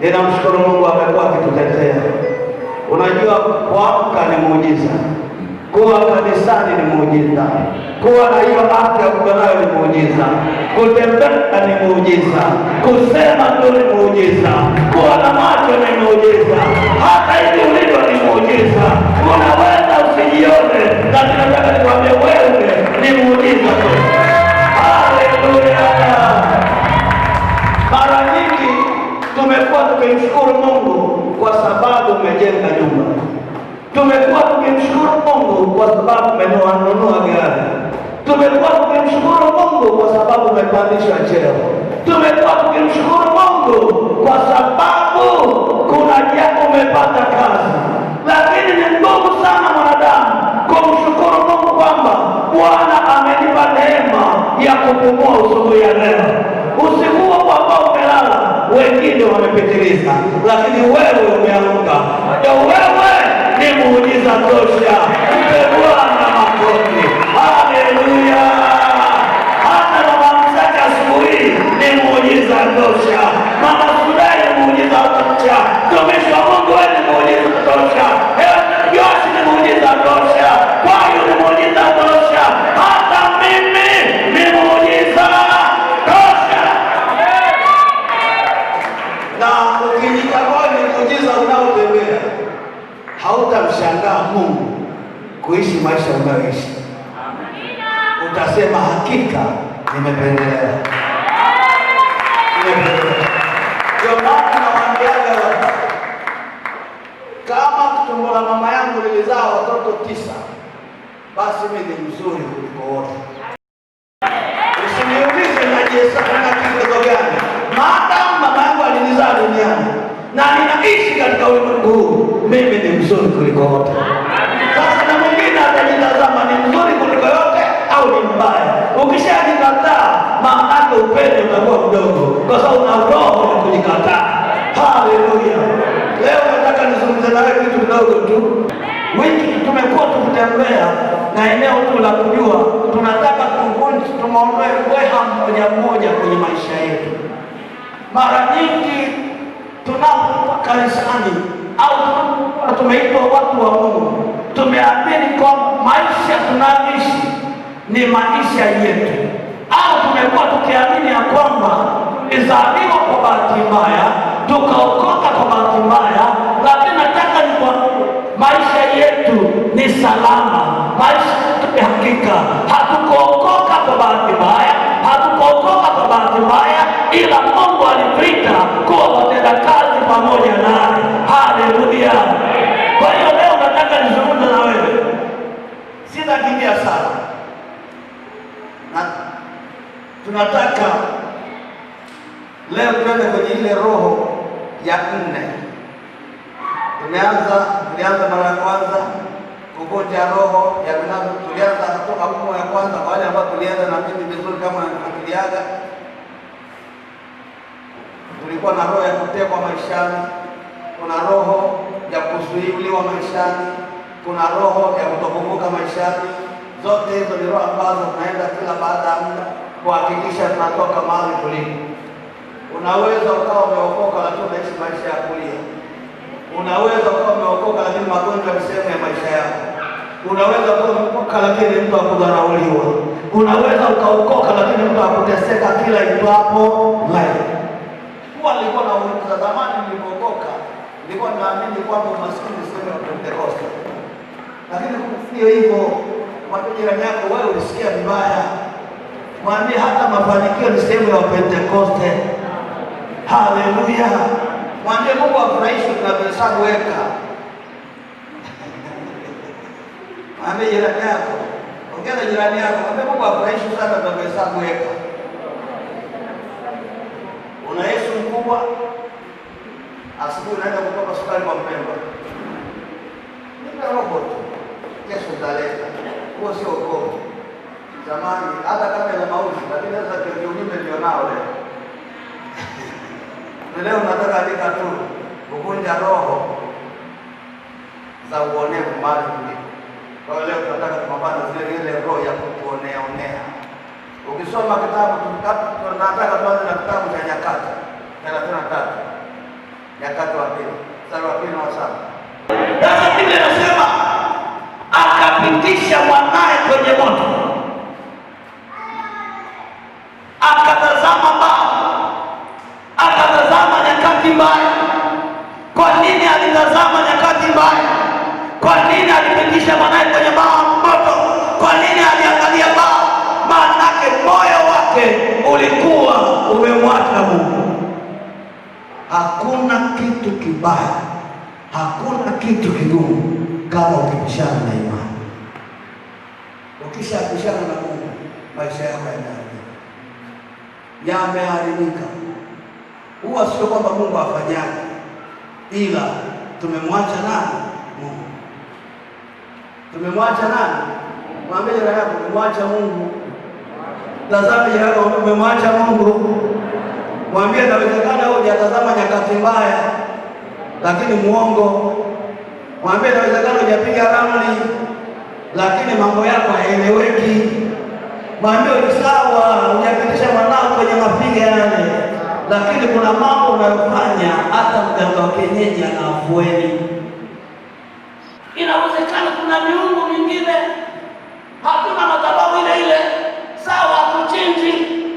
Ninamshukuru Mungu amekuwa akitutetea. Unajua kuamka ni muujiza. Kuwa kanisani ni muujiza. Kuwa na hiyo afya unayo ni muujiza. Kutembea ni muujiza. Kusema ndio ni muujiza. Kuwa na macho ni muujiza. Hata hivi ulivyo ni muujiza. Unaweza usijione, lakini nataka nikwambie wewe ni muujiza tu. Haleluya! Mara nyingi tumekuwa tukimshukuru Mungu kwa sababu umejenga nyumba. Tumekuwa tukimshukuru Mungu kwa sababu umenunua gari. Tumekuwa tukimshukuru Mungu kwa sababu umepandishwa cheo. Tumekuwa tukimshukuru Mungu kwa sababu kuna jambo umepata kazi. Lakini ni ngumu sana mwanadamu kumshukuru Mungu kwamba Bwana amenipa neema ya kupumua usiku ya leo. Usiku huo ambao umelala wengine wamepitiliza, lakini wewe umeamka. Ndio wewe ni muujiza tosha. Mpe Bwana makofi. Haleluya! Hata mama mzake asubuhi ni muujiza tosha. Mama Sudai ni muujiza tosha. Mtumishi wa Mungu wewe ni muujiza tosha. Yoshi ni muujiza tosha. Kwayo ni muujiza tosha. Hata mimi ni muujiza tosha. Na ukijitambua ni muujiza unaotembea, hautamshangaa Mungu kuishi maisha unayoishi. Utasema hakika nimependelea. Ndio maana nawaambiaga kama tumbo la mama yangu lilizaa watoto 9, basi mimi ni mzuri kuliko wote. Usiniulize najihesabu na kitu gani. Maadamu mama yangu alinizaa duniani na ninaishi katika ulimwengu huu, mimi ni mzuri kuliko wote. Sasa na mwingine atajitazama ni mzuri kuliko yote au ni mbaya. Ukishajikataa, maana upendo utakuwa mdogo, kwa sababu una roho ya kujikataa. Haleluya! Leo nataka nizungumze nawe kitu kidogo tu. Wiki tumekuwa tukitembea na eneo tu la kujua, tunataka tumuondoe mbweha mmoja mmoja kwenye maisha yetu. Mara nyingi tunapokuwa kanisani au tumeitwa watu wa Mungu, tumeamini kwamba maisha tunayoishi ni maisha yetu, au tumekuwa tukiamini ya kwamba tulizaliwa kwa bahati mbaya, tukaokoka kwa bahati mbaya. Lakini nataka nikwambie maisha yetu ni salama, maisha yetu ni hakika. Hatukuokoka kwa bahati mbaya, hatukuokoka kwa bahati mbaya, ila Mungu alipita kuwa watendakazi pamoja naye. Haleluya! Kwa hiyo leo nataka nizungumze na wewe, sitakimbia sana, na tunataka leo tuende kwenye ile roho ya 4. Tulianza mara ya kwanza kuvunja roho ya binadamu. Tulianza kutoka hukumu ya kwanza, wale ambao tulianza na mimi vizuri kama nafuatiliaga. Tulikuwa na roho ya kutekwa maishani, kuna roho ya kuzuiliwa maishani, kuna roho ya kutokumbuka maishani. Zote hizo ni roho ambazo tunaenda kila baada ya muda kuhakikisha tunatoka mahali tulipo. Unaweza ukawa umeokoka lakini unaishi maisha ya kulia. Unaweza ukawa umeokoka lakini magonjwa ni sehemu ya maisha yako. Unaweza ukawa umeokoka lakini mtu akudharauliwa. Unaweza ukaokoka lakini mtu akuteseka kila itwapo life. Kwa nilikuwa na uliza zamani nilipookoka, nilikuwa naamini kwamba umaskini ni sehemu ya Pentekoste. Lakini sio hivyo. Mwambie jirani yako, wewe ulisikia vibaya. Mwambie hata mafanikio ni sehemu ya Pentekoste. Haleluya! Mwambie Mungu afurahishwe tunavyohesabu weka. Mwambie jirani yako, ongea na jirani yako, mwambie Mungu afurahishwe sana tunavyohesabu weka. Una Yesu mkubwa, asubuhi unaenda kutoka sukari kwa mpemba. Nipe roho tu, kesho utaleta. Huo sio wokovu. Zamani hata kama ina mauzi, lakini sasa ndio ujumbe nilionao leo. Leo nataka andika tu kuvunja roho za uonevu mahali tulipo. Kwa hiyo leo tunataka kupambana ile roho ya kutuonea. Ukisoma kitabu tunataka tuanze na kitabu cha Nyakati 33. Nyakati wa Pili mstari wa 2 na 7. Sasa Biblia inasema akapitisha mwanaye kwenye moto, akatazama mbao, akatazama nyakati mbaya. Kwa nini alitazama nyakati mbaya? Kwa nini alipitisha mwanaye kwenye moto? Kwa nini aliangalia mbao? Maanake moyo wake ulikuwa umemwacha Mungu. Hakuna kitu kibaya, hakuna kitu kigumu kama ukipishana na imani. Ukishapishana na Mungu, maisha yako yameharibika. Huwa sio kwamba Mungu afanyaje, ila tumemwacha nani? Mungu. Tumemwacha nani? Mwambie jirani yako, tumemwacha Mungu. Tazama jirani yako, tumemwacha Mungu. Mwambie inawezekana wewe hujatazama nyakati mbaya, lakini muongo. Mwambie inawezekana hujapiga ramli, lakini mambo yako haeleweki. Mwambie ni sawa, hujapitisha mwanao kwenye mapiga yale, lakini kuna mambo unayofanya hata mganga wa kienyeji ana afueni. Inawezekana kuna miungu mingine, hatuna madhabahu ile ile, sawa hatuchinji,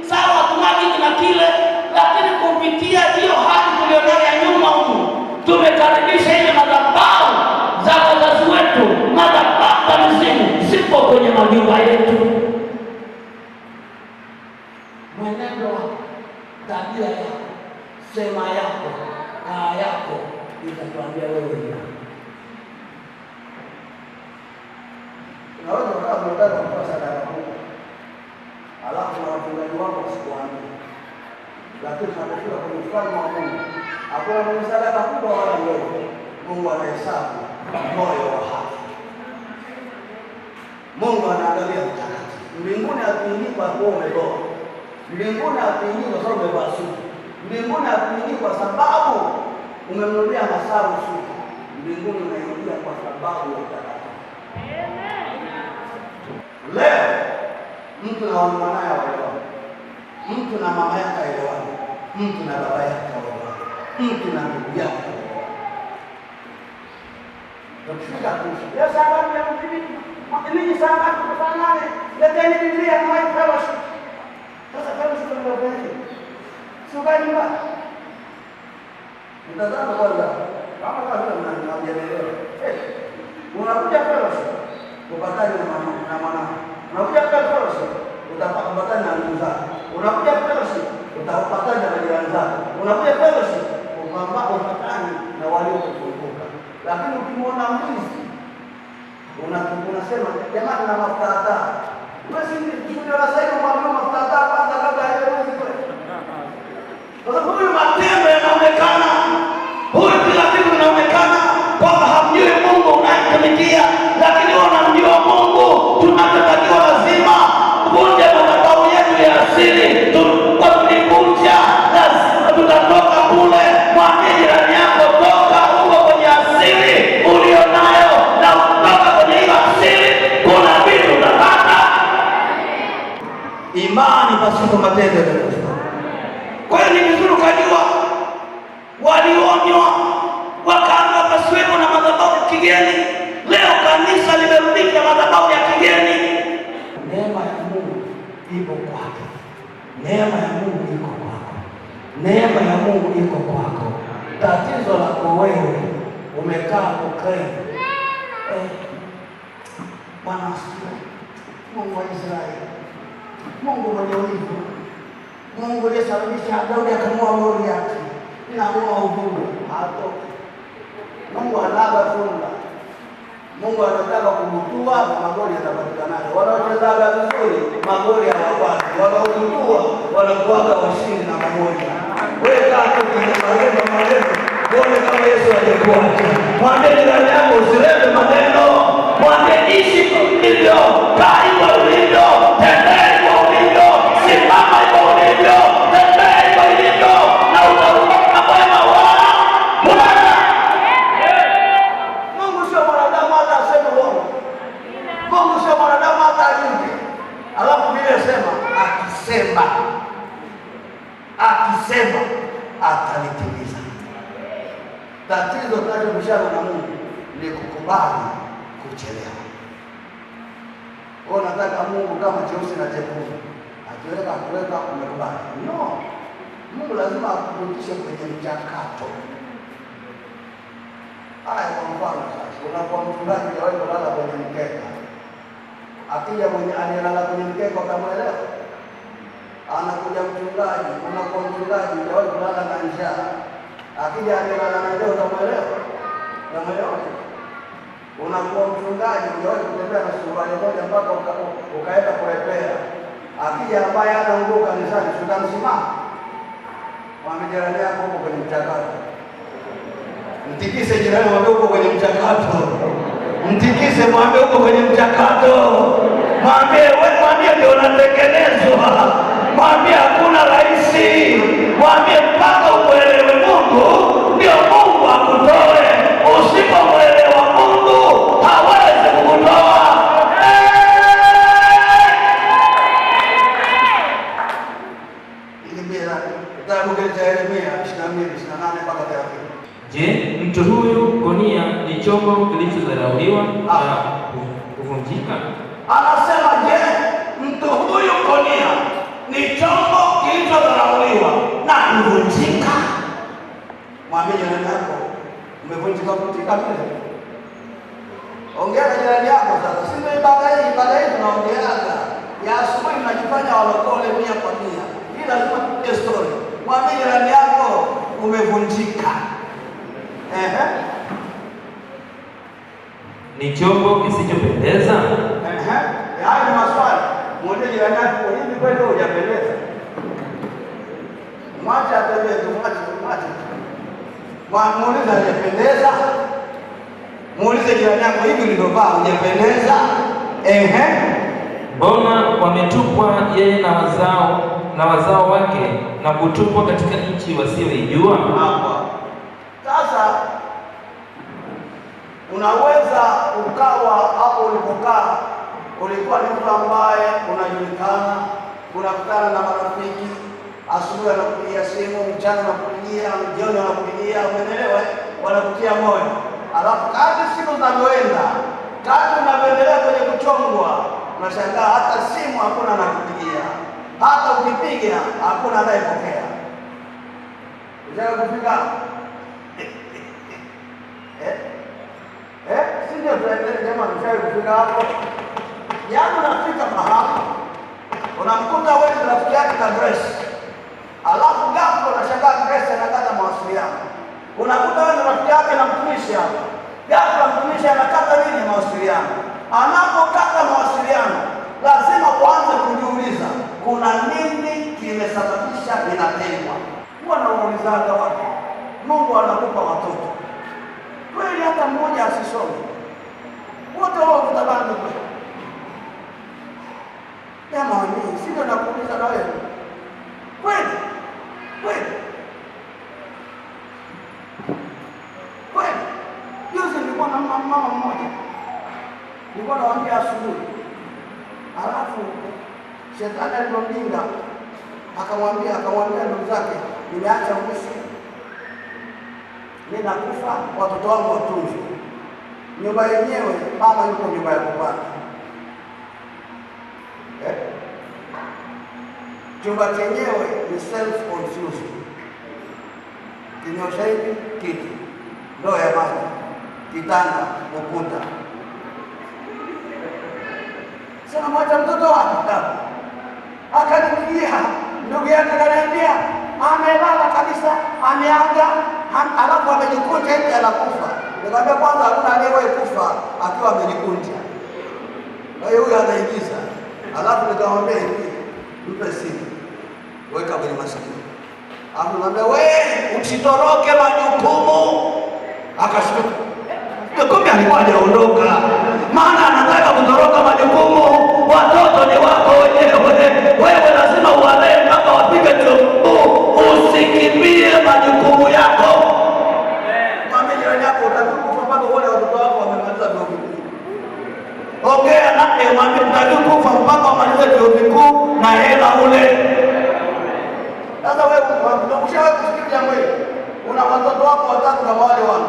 sawa hatumagi na kile, lakini kupitia hiyo hali tulionayo ya nyuma humu, tumekaribisha ile madhabahu za wazazi wetu, madhabahu za mizimu zipo kwenye majumba yetu. Mwenendo wako, tabia yako, sema yako, kaa yako itatuambia wewe ni nani. Unaweza ukawa unataka kutoa sadaka kubwa, alafu na wachungaji wako wasikuambie, lakini tunapofika kwenye ufalme wa Mungu hakuna mwenye sadaka kubwa wala ndogo. Mungu anahesabu moyo wa haki. Mungu anaangalia mtakatifu. Mbinguni hatuingii kwa kuwa umeboa. Mbinguni hatuingii kwa sababu umevaa suti. Mbinguni hatuingii kwa sababu umemnunulia Masaru suti. Mbinguni unaingia kwa sababu ya utakatifu. Leo mtu na mwanae waelewane, mtu na mama yake aelewane, mtu na baba yake aelewane, mtu na ndugu yake aelewane. Tukifika kuishi leo sababu ya mtibiti mimi sana tukufanane, leteni Biblia na fellowship. Sasa fellowship ndio nini? Sio gani ba? Mtazamo kwanza kama mnaelewa. Unakuja fellowship kupatana na mwanao. Unakuja fellowship utapatana na ndugu zako. Unakuja fellowship utapatana na jirani zako. Unakuja fellowship upatane na waliokufunguka. Lakini ukimwona mwizi unasema jamani na mafuta hata. Basi ndio nasema mwambie mafuta hata kwanza kabla ya mwizi kule. Kwa sababu huyu matendo yanaonekana, huyu kila kitu inaonekana kwamba hamjui Mungu unayemtumikia, lakini wewe unamjua Mungu. Tunatakiwa lazima kuvunja madhabahu yetu ya asili. Kwa kulivunja lazima tutatoka kule. Mwambie jirani yako, toka huko kwenye asili ulionayo na kutoka kwenye hiyo asili kuna vitu utapata. Imani pasipo matendo ni kufa. Kwa hiyo ni vizuri ukajua walionywa wakaanza pasiwepo na madhabahu ya kigeni. Leo kanisa limerudisha madhabahu ya kigeni. Neema ya Mungu ipo kwako. Neema ya Mungu iko kwako. Neema ya Mungu iko kwako. Tatizo lako wewe umekaa kukaa. Bwana asifiwe. Mungu wa Israeli, Mungu mwenye wivu, Mungu aliyesababisha Daudi akamua Goliathi na kuua uvundo hatoki. Mungu anaga funda. Mungu anataka kubutua na magoli yatapatikana. Wanaochezaga vizuri magoli hawapati. Wanaobutua wanakuaga washindi na mamoja. Wewe kaa tu kwenye maneno. Uone kama Yesu alikuwa. Mwambie jirani yako usilete maneno. Mwambie ishi hivyo, kaa hivyo ulivyo, tembea hivyo ulivyo, simama hivyo ulivyo, tembea hivyo ulivyo, na utaruka wema wa Bwana. Mungu sio mwanadamu hata aseme uongo. Mungu sio mwanadamu hata ajinge. Alafu Biblia sema akisema atalitimiza. Tatizo tunalobishana na Mungu ni kukubali kuchelewa. Wewe unataka Mungu kama cheusi na chekundu, akiweka kuweka umekubali? No, Mungu lazima akupitishe kwenye mchakato. Haya, kwa mfano sasa, unakuwa mchungaji hawahi kulala kwenye mkeka. Akija mwenye analala kwenye mkeka utamwelewa? Anakuja mchungaji, unakuwa mchungaji hawahi kulala na njaa. Akija analala na njaa utamwelewa? Utamwelewa? Unakuwa mchungaji hawahi kutembea na suruali moja mpaka ukaenda kurepea. Akija ambaye hana nguo kanisani utamsimama? Mwambie jirani yako huko kwenye mchakato. Mtikise jirani mwambie huko kwenye mchakato. Mtikise mwambie huko kwenye mchakato. Mwambie wewe, mwambie ndio unatekelezwa. Mwambie hakuna rahisi. Mwambie mpaka uelewe Mungu ndio Mungu akutoe. Usipomwelewa Mungu hawezi kukutoa. Je, mtu huyu Konia ni chombo kilichodharauliwa na kuvunjika? Anasema je, mtu huyu Konia ni chombo kilichodharauliwa na kuvunjika? Mwambie jirani yako, umevunjika kutika vile. Ongea na jirani yako sasa. Sisi ibada hii tunaongeaga ya asubuhi, tunajifanya walokole 100%. Hii lazima tupige story. Mwambie jirani yako umevunjika. Ni chombo kisichopendeza. Hayo ni maswali. Mwambie jirani yako, hivi kweli hujapendeza? Mwacha atembee tu, mwacha. Muulize hajapendeza. Muulize jirani yako, hivi ulivyovaa hujapendeza? Mbona wametupwa yeye na wazao wake na kutupwa katika nchi wasioijua? Sasa unaweza ukawa hapo ulipokaa ulikuwa ni mtu ambaye unajulikana, unakutana na marafiki, asubuhi anakupigia simu, mchana anakupigia, jioni anakupigia, umeelewa? Wanakutia moyo. Alafu kadri siku zinavyoenda, kadri unavyoendelea kwenye kuchongwa, unashangaa hata simu hakuna anakupigia, hata ukipiga hakuna anayepokea. Unataka kufika si ndio? Tuendelee jamani, mshauri kufika hapo. Yaani unafika mahali unamkuta wewe ni rafiki yake na Grace, alafu ghafla unashangaa Grace anakata mawasiliano. Unakuta wewe ni rafiki yake na mtumishi hapa, ghafla mtumishi anakata nini mawasiliano. Anapokata mawasiliano, lazima uanze kujiuliza kuna nini kimesababisha ninatengwa. Huwa naulizaga watu, Mungu anakupa watoto kweli, hata mmoja asisome, wote wao kutabani kweli? Jamani, sio nakuuliza na wewe. Kweli? Juzi nilikuwa na mama mmoja. Nilikuwa nawaambia asubuhi. Alafu shetani alipomdinga akamwambia ndugu zake, nimeacha mwisho. Mimi nakufa, watoto wangu watunzwe. Nyumba yenyewe mama yuko nyumba ya kupanga. Chumba chenyewe ni self-confused. Kinyosha hivi kitu, ndoo ya maji, kitanda, ukuta. Sasa mwacha mtoto wapi? Akanipigia ndugu yake, akaniambia amelala kabisa, ameaga, alafu amejikunja hivi anakufa. Nikamwambia kwanza hakuna aliyewahi kufa akiwa amejikunja. Kwa hiyo huyu anaigiza. Alafu nikamwambia hivi, mpe simu, weka kwenye masikio. Alafu nikamwambia wewe usitoroke majukumu. Akashtuka. Kumbe alikuwa hajaondoka. Maana anataka kutoroka majukumu. Watoto ni wako wenyewe. Wewe lazima uwalee mpaka wapige chombo. Usikimbie majukumu yako. Mwambie jirani yako utakufa mpaka wale watoto wako wamemaliza vyuo vikuu. Ongea naye mwambie utakufa mpaka wamalize vyuo vikuu na hela ule. Sasa wewe ushawahi kusikia jambo hili? Una watoto wako watatu na wale wako.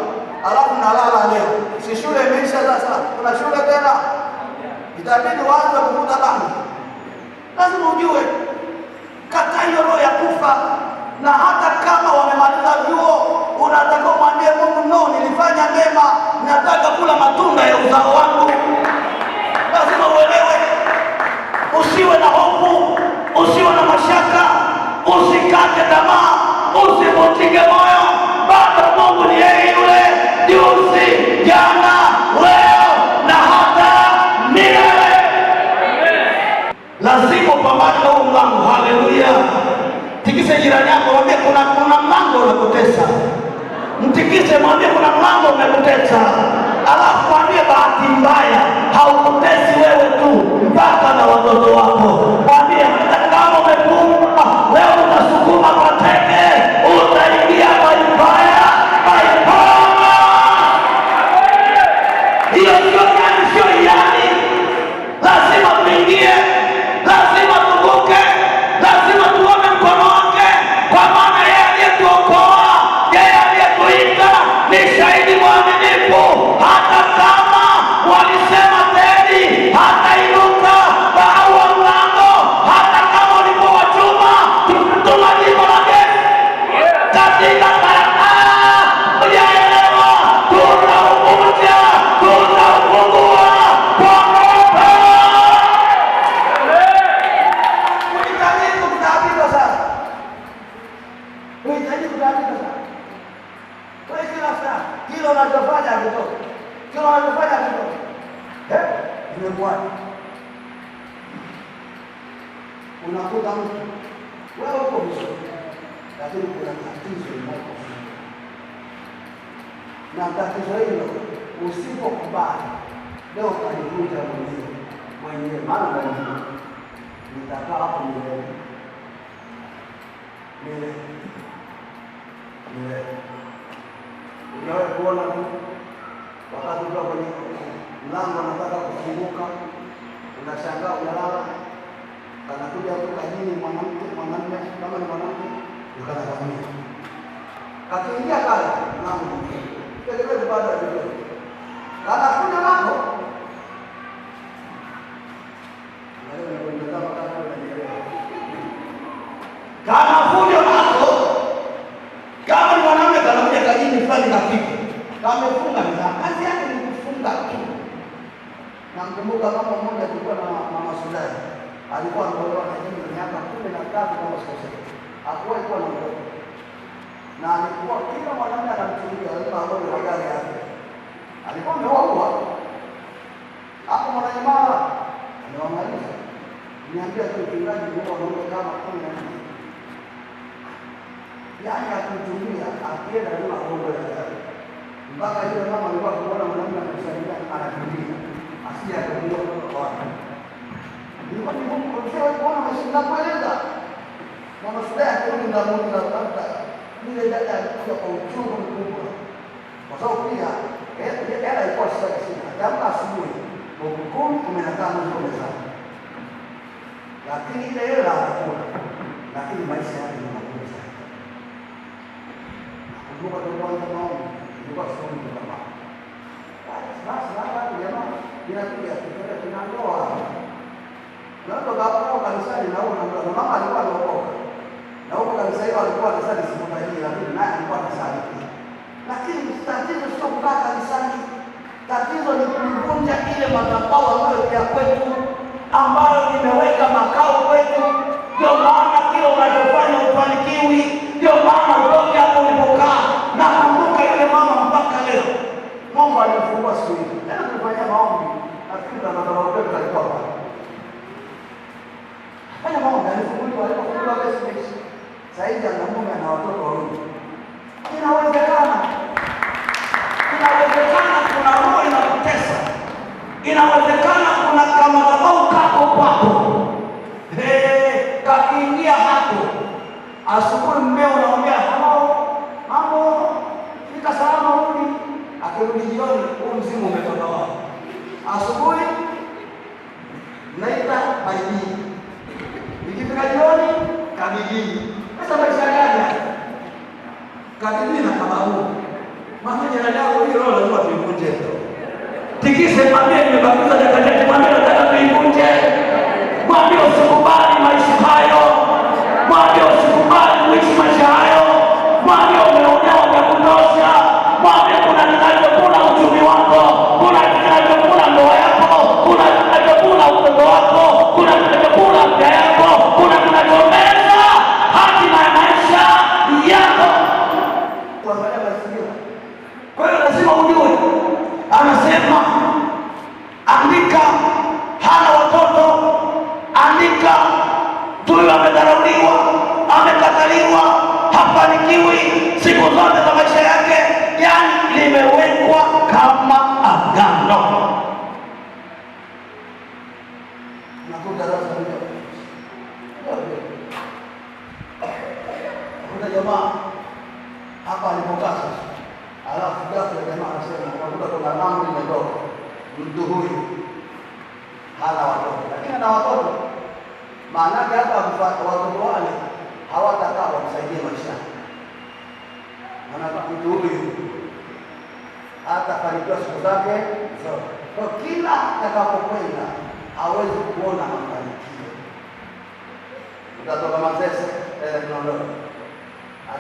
Na hata kama wamemaliza vyuo, unataka umwambie Mungu, no, nilifanya mema, nataka kula matunda ya uzao wangu. Lazima uelewe, usiwe na hofu, usiwe na mashaka, usikate tamaa, usivunjike moyo. Bado Mungu ni yeye yule juzi, jana, leo na hata milele. Lazima upambane na huu mlango. Haleluya! Tikise jirani yako, mwambie kuna mlango unakutesa. Mtikise, mwambie kuna mlango umekutesa. Alafu mwambie bahati mbaya haukutesi wewe tu, mpaka na watoto wako. Mwambie hata kama umepumba leo, utasukuma kwa teke, utaingia baibaya baibaya. Hiyo sio yani, sio yani. Lazima tuingie, lazima tuvuke, lazima tuone mkono wake, kwa maana yeye aliyetuokoa, yeye aliyetuita ni shahidi mwaminifu. Hata kama walisema teni hatainuka au mlango, hata kama ulikuwa chuma, tuna jimbo la gesi katika karakana, ujaelewa, tutauvunja, tutaufungua kwa moto. Unahitaji kutaabika sana, unahitaji kutaabika sana. Kwa hiyo kila saa kile unachofanya hakitoki, kile unachofanya hakitoki. Imekuwaje? Unakuta mtu wewe uko vizuri, lakini kuna tatizo linalokusumbua, na tatizo hilo usipokubali leo utalivunja mwenyewe, maana ndio nitakaa hapo milele milele milele. Unawe kuona tu wakati uko kwenye mlango anataka kufunguka, unashangaa unalala, anakuja mtu kajini, mwanamume kama ni mwanamke, ukanakamia kakiingia kale mlango tegemezi bado ajue anakuja nako kana fujo nako. Kama ni mwanamume kanakuja kajini fulani kapika kamefunga, kazi yake ni kufunga tu. Namkumbuka mama mmoja alikuwa na mama Sudani, alikuwa ameolewa na jini miaka 13 kama sikosei, hakuwahi kuwa na mtoto, na alikuwa kila mwanamume anamchukia, lazima aone magari yake. Alikuwa ameoa hapo, mwanajamaa amewamaliza, niambia tu mchungaji mmoja wanaume kama 14, yaani akutumia akienda nyuma aongo ya gari, mpaka yule mama alikuwa kuona mwanamume anakusaidia anakimbia asije akaondoka kwa watu. Ilikuwa ni Mungu kwa kuona mashinda kueleza. Mama Sudani alikuwa ndio Mungu na kutafuta. Yule dada alikuja kwa uchungu mkubwa. Kwa sababu pia hela ilikuwa sasa kisha. Jambo asubuhi, Mungu 10:15 ndio mezani. Lakini ile hela hakuna. Lakini maisha yake ni magumu sana. Kumbuka tunaanza maombi, ilikuwa somo kama basi hapa jamaa inakuja kutoka tunandoa. Ndio hapo kanisani naona na mama alikuwa anaokoka. Na huko kanisani alikuwa anasali siku mbili, lakini naye alikuwa anasali. Lakini tatizo sio kukaa kanisani. Tatizo ni kuvunja ile madhabahu ambayo ya kwetu, ambayo imeweka makao kwetu. Ndio maana kile unachofanya ufanikiwi. Ndio maana utoke hapo ulipokaa. Na kumbuka yule mama mpaka leo Mungu alifungua siku hiyo. Tena tulifanya maombi, nafikiri na madhabahu yetu alikuwa pale. Fanya maombi, alifunguliwa, alipofunguliwa basi Saidi ana mume na watoto wawili. Inawezekana. Inawezekana kuna roho inakutesa. Inawezekana kuna kama madhabahu kako kwako. Kakiingia hapo. Asubuhi mmeo unaongea, "Halo, mambo, fika salama rudi." Akirudi jioni, huu mzimu umetoka wapi? Asubuhi naita baidii. Ikifika jioni, kabidii. Sasa maisha gani haya? Kabidii na kababu. Mama jirani yako hiyo roho lazima tuivunje. Tikise, mwambie nimebakiza dakika chache, mwambie nataka tuivunje. Mwambie usikubali maisha hayo. Mwambie usikubali kuishi maisha hayo. hafanikiwi siku zote za maisha yake, yani limewekwa kama agano. Nakuta sasa kuna jamaa hapa alipokaa sasa, alafu ghafla jamaa anasema unakuta kuna amri imetoka, mtu huyu hana watoto, lakini ana watoto. Maana yake hata watoto wale hawatakaa wamsaidie maisha. Maana mtu huyu hatafanikiwa siku zake zote. Kwa kila atakapokwenda hawezi kuona mafanikio. Utatoka Manzese, tunaondoka,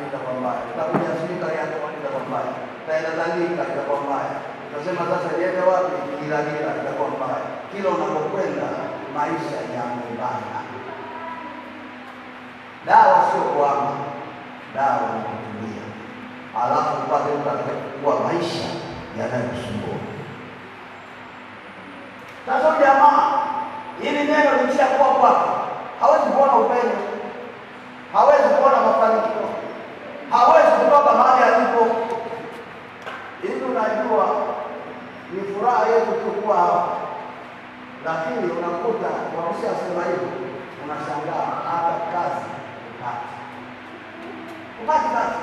itakuwa mbaya. Utakuja Sirika yako, itakuwa mbaya. Utaenda Tandika, itakuwa mbaya. Utasema sasa niende wapi? Kila itakuwa mbaya. Kila unapokwenda maisha yamebana. Dawa sio kuama, dawa ni kutulia, alafu upate kuwa maisha yanayokusumbua. Sasa jamaa, hili neno likishakuwa kwake, hawezi kuona upendo, hawezi kuona mafanikio, hawezi kutoka mahali alipo. Hivi unajua ni furaha yetu kuwa hapa, lakini unakuta wakishasema hivyo unashangaa hata kazi upati kazi.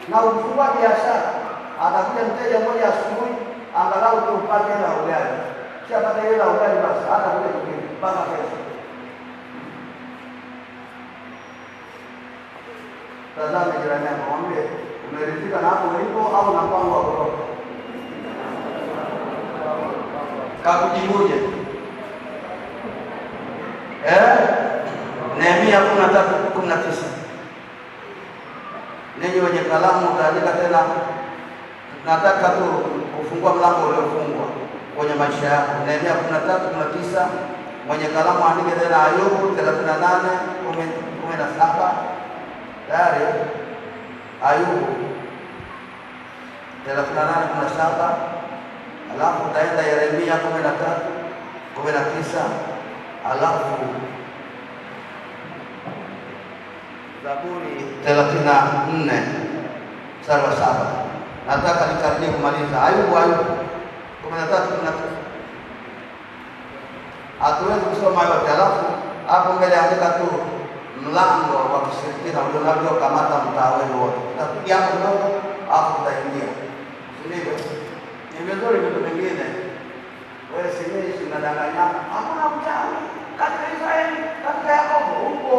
Na ukifungua biashara, atakuja mteja mmoja asubuhi, angalau tu upate hela ugali. Kisha pata hela ugali basi, hata kuja kingine mpaka kesho. Tazama jirani yako, mwambie umeridhika na hapo ulipo au na mpango wa kutoka? Kakujibuje? Nehemia 13:19. Ninyi wenye kalamu utaandika tena, nataka tu kufungua mlango uliofungwa kwenye maisha yako. Nehemia 13:19. Mwenye kalamu andike tena Ayubu 38:17. Tayari Ayubu 38:17. Alafu utaenda Yeremia 13:19. Alafu Zaburi 34:7. Nataka nikaribie kumaliza. Ayubu 13:19. Hatuwezi kusoma yote, alafu hapo mbele andika tu mlango wa kishirikina uliokamata mtaa wenu wote. Tutapiga hapo kidogo, alafu tutaingia. Ndivyo. Ni vizuri vitu vingine. Wewe simishi unadanganyana. Hakuna mchawi katika Israeli, katika Yakobo. Upo.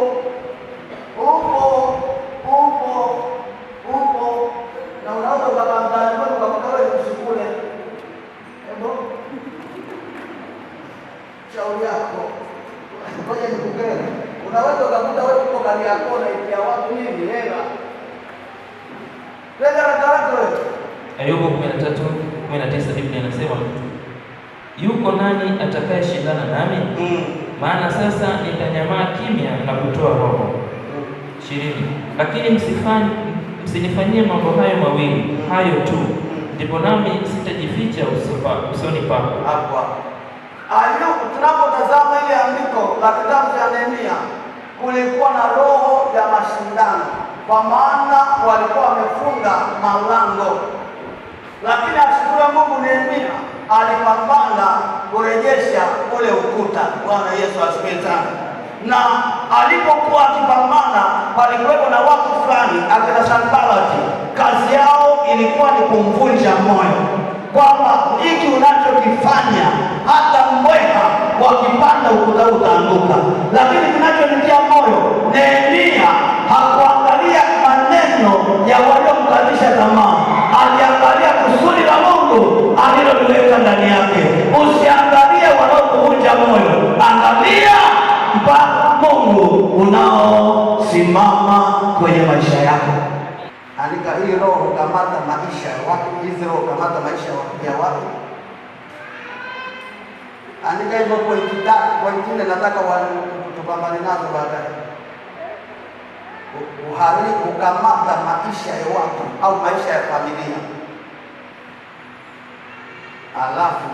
Na unaweza ukakamtani kwa ukakuta wewe usikule. Shauri yako. Ngoja nikukere. Unaweza ukakuta wewe uko gari yako na ikia watu nini hela. Tena haraka wewe. Ayubu 13:19 Biblia inasema, yuko nani atakayeshindana nami? Maana sasa nitanyamaa kimya na kutoa roho. 20. Lakini msinifanyie mambo hayo mawili, hayo tu, ndipo nami sitajificha usoni pako. Hapo Ayubu, tunapotazama ile andiko la kitabu cha Nehemia, kulikuwa na roho ya mashindano, kwa maana walikuwa wamefunga malango. Lakini ashukuru Mungu, Nehemia alipambana kurejesha ule ukuta. Bwana Yesu asifiwe sana. Na alipokuwa akipambana, palikuwepo na watu fulani akina Sanbalati, kazi yao ilikuwa ni kumvunja moyo, kwamba hiki unachokifanya hata mbweha wakipanda ukuta utaanguka. Lakini kinachonitia moyo, Nehemia hakuangalia maneno ya waliomkatisha tamaa, aliangalia kusudi la Mungu aliloliweka ndani yake. Usiangalie wanaokuvunja moyo, angalia mpaka Mungu unaosimama kwenye maisha yako. Andika hii roho kamata maisha ya watu, hizi roho kamata maisha ya watu. Andika hizo pointi tatu, pointi nne nataka tupambane nazo baadaye. Uharibu, kukamata maisha ya watu au maisha ya familia, alafu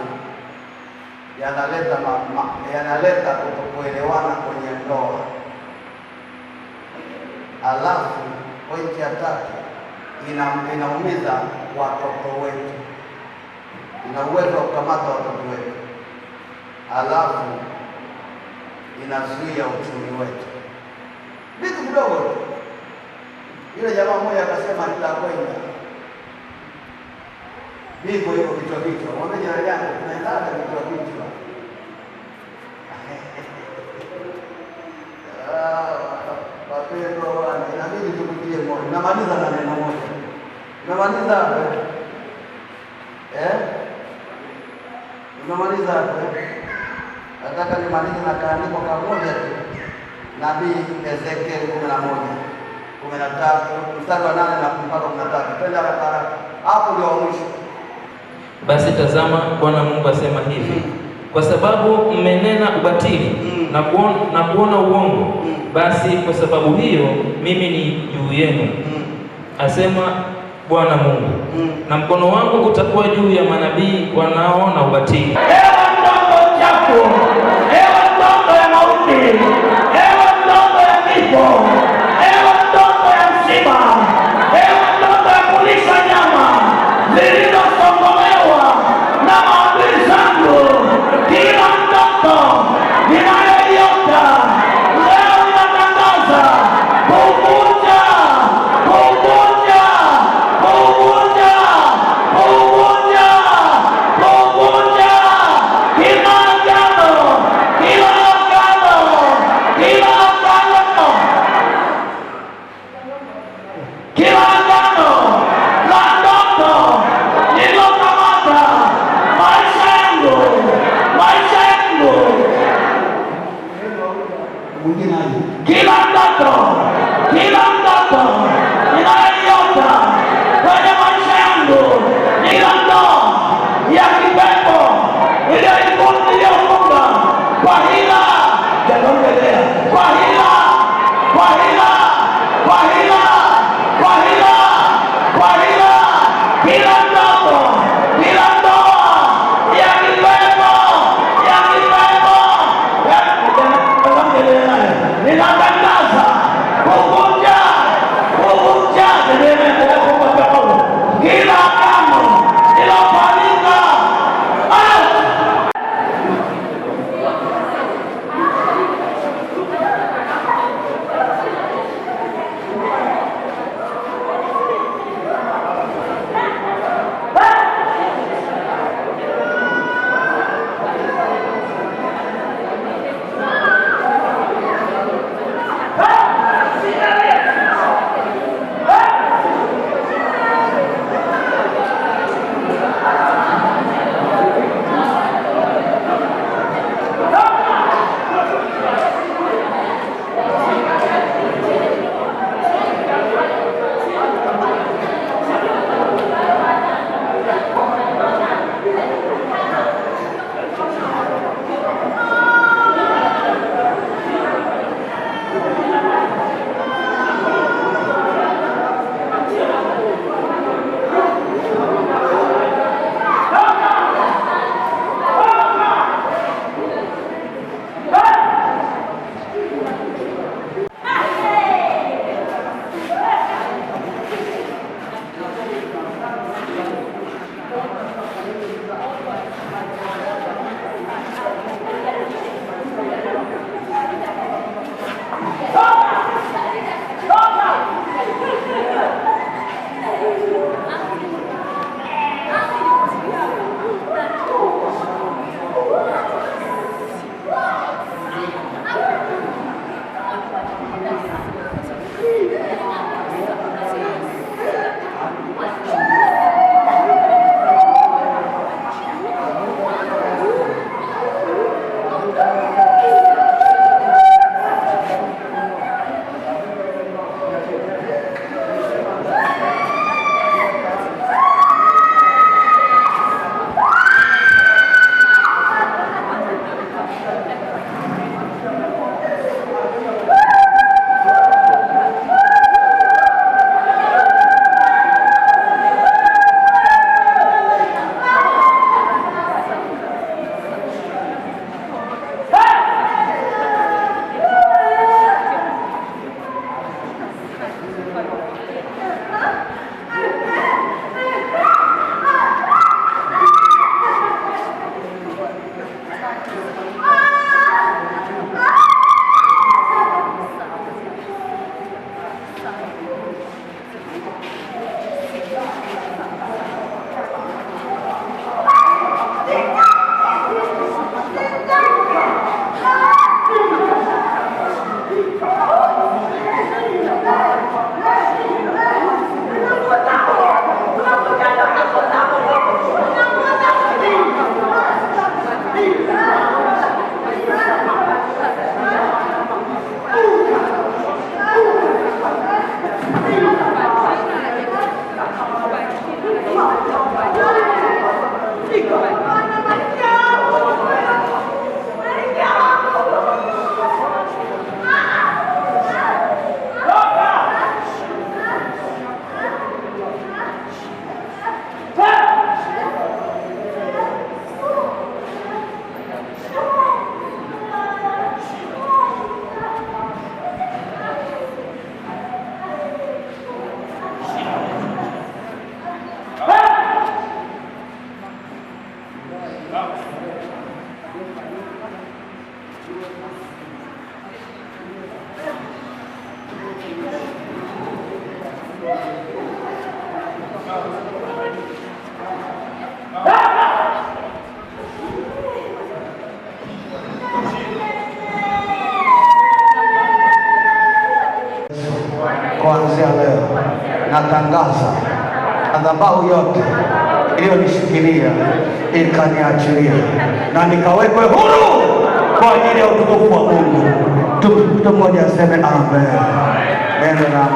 yanaleta kutokuelewana kwenye ndoa, Alafu pointi ya tatu, inaumiza watoto wetu, ina uwezo wa kukamata watoto wetu, alafu inazuia uchumi wetu. Vitu vidogo tu. Yule jamaa mmoja akasema nitakwenda hivyo hivyo vichwa vichwa. Mwambie jirani yako tunaendaga vichwa vichwa. Wapendwa Bwana, inabidi tukutie moyo. Namaliza na neno moja. Namaliza hapo. Namaliza hapo. Nataka nimalize na kaandiko kamoja tu. Nabii Ezekiel 11:13 mstari wa 8 na mpaka 13. Twende haraka. Hapo ndio mwisho. Basi tazama, Bwana Mungu asema hivi: kwa sababu mmenena ubatili na kuona uongo, basi kwa sababu hiyo mimi ni juu yenu, asema Bwana Mungu, na mkono wangu utakuwa juu ya manabii wanaoona ubatili. Ewe ndoto chako, ewe ndoto ya mauti, ewe ndoto ya kifo, ewe ndoto ya msiba, ewe ndoto ya kulisha nyama zilizosongolewa na maadui zangu, kila ndoto ninayoiota leo inatangaza kuvunja, kuvunja, kuvunja, kuvunja, kuvunja kila agano kuanzia leo natangaza madhabahu yote iliyonishikilia ikaniachilia na nikawekwe huru kwa ajili ya utukufu wa Mungu. Mtu mmoja aseme amen. Neno na